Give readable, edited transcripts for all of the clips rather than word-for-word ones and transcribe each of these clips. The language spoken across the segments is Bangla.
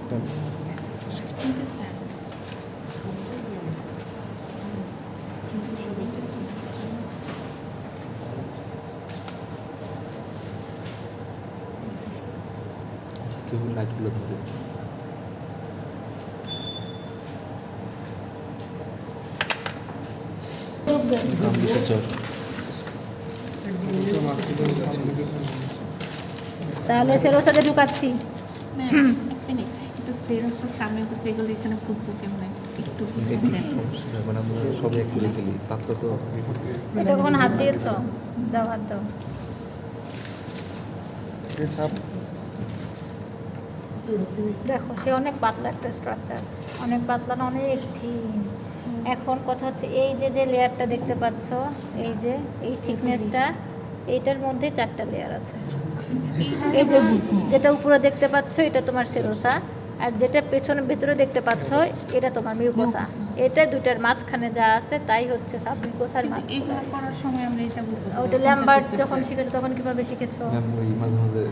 কেউ লাইটগুলো ধরে তাহলে সেরোসাতে ঢুকাচ্ছি। মানে আমরা সবাই একটু খেলি পাতলা তো। এটা কখন হাত দিয়েছ? দাও হাত দাও। দেখো সে অনেক পাতলা একটা স্ট্রাকচার, অনেক পাতলা না, অনেক থিন। এখন কথা হচ্ছে এই যে যে লেয়ারটা দেখতে পাচ্ছ, এই যে এই থিকনেসটা, এইটার মধ্যে 4টা লেয়ার আছে। এই যে যেটা উপরে দেখতে পাচ্ছ এটা তোমার সেরোসা, আর যেটা পেছনে ভেতরে দেখতে পাচ্ছ এটা তোমার মিউকোসা। এটা দুইটার মাঝখানে যা আছে তাই হচ্ছে সাবমিউকোসার মাসকুলারিস। ওটা ল্যাম্বার্ট যখন শিখেছো তখন কিভাবে শিখেছো? ওই মাঝে মাঝে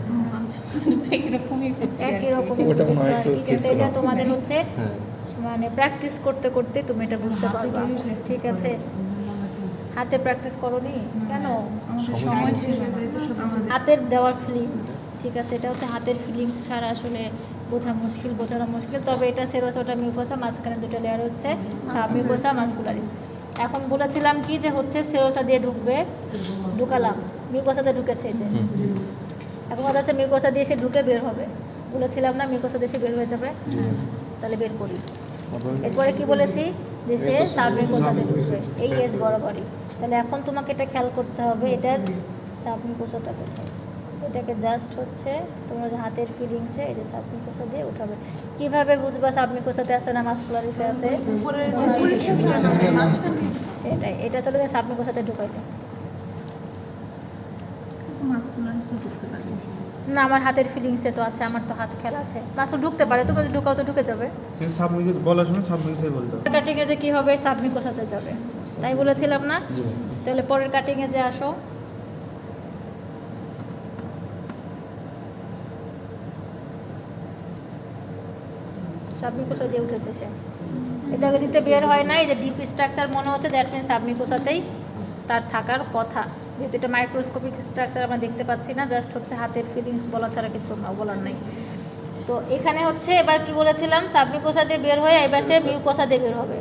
একই রকম। এটা তোমাদের হচ্ছে মানে প্র্যাকটিস করতে করতে তুমি এটা বুঝতে পারবা। ঠিক আছে, হাতে প্র্যাকটিস করোনি কেন? হাতের দেওয়ার ফিলিংস, ঠিক আছে, এটা হচ্ছে হাতের ফিলিংস ছাড়া আসলে বোঝানো মুশকিল। তবে এটা সেরোসা, ওটা মিউকোসা, মাঝখানে দুটো লেয়ার হচ্ছে সাবমিউকোসা মাসকুলারিস। এখন বলেছিলাম কি যে হচ্ছে সেরোসা দিয়ে ঢুকালাম, মিউকোসাতে ঢুকেছে যে। এখন কথা হচ্ছে মিউকোসা দিয়ে সে ঢুকে বের হবে, বলেছিলাম না মিউকোসা দিয়ে সে বের হয়ে যাবে। তাহলে বের করি। এরপরে কি বলেছি যে সে সাবমিউকোসাতে ঢুকবে, এই এজ বরাবরই। তাহলে এখন তোমাকে এটা খেয়াল করতে হবে এটার সাবমিউকোসাটা কোথায়। এটাকে জাস্ট হচ্ছে তোমার হাতের ফিলিংসে এই যে সাবমিউকোসা দিয়ে উঠাবে। কিভাবে বুঝবা সাবমিউকোসাতে আছে না মাসকুলারিসে আছে? সেটাই, এটা চলে যায় সাবমিউকোসাতে ঢুকাইলে। না, আমার হাতের ফিলিংসে তো আছে, আমার তো হাত খেলা আছে, মাসুল ঢুকতে পারে, তুমি যদি ঢুকাও তো ঢুকে যাবে। সাবমিউকোস বলার সময় সাবমিউকোসাই বলতে হবে। কাটিংয়ে যে কি হবে, সাবমিউকোসাতে যাবে, তাই বলেছিলাম না? তাহলে পরের কাটিংয়ে যে আসো, সাবমিউকোসা দিয়ে উঠেছে সে, এটাকে দিতে বের হয় নাই। যে ডিপ স্ট্রাকচার মনে হচ্ছে, দ্যাট মিনস সাবমিউকোসাতেই তার থাকার কথা। যেহেতু এটা মাইক্রোস্কোপিক স্ট্রাকচার আমরা দেখতে পাচ্ছি না, জাস্ট হচ্ছে হাতের ফিলিংস বলা ছাড়া কিছু বলার নাই। তো এখানে হচ্ছে এবার কি বলেছিলাম, সাবমিউকোসা দিয়ে বের হয়ে এবার সে মিউকোসা দিয়ে বের হবে।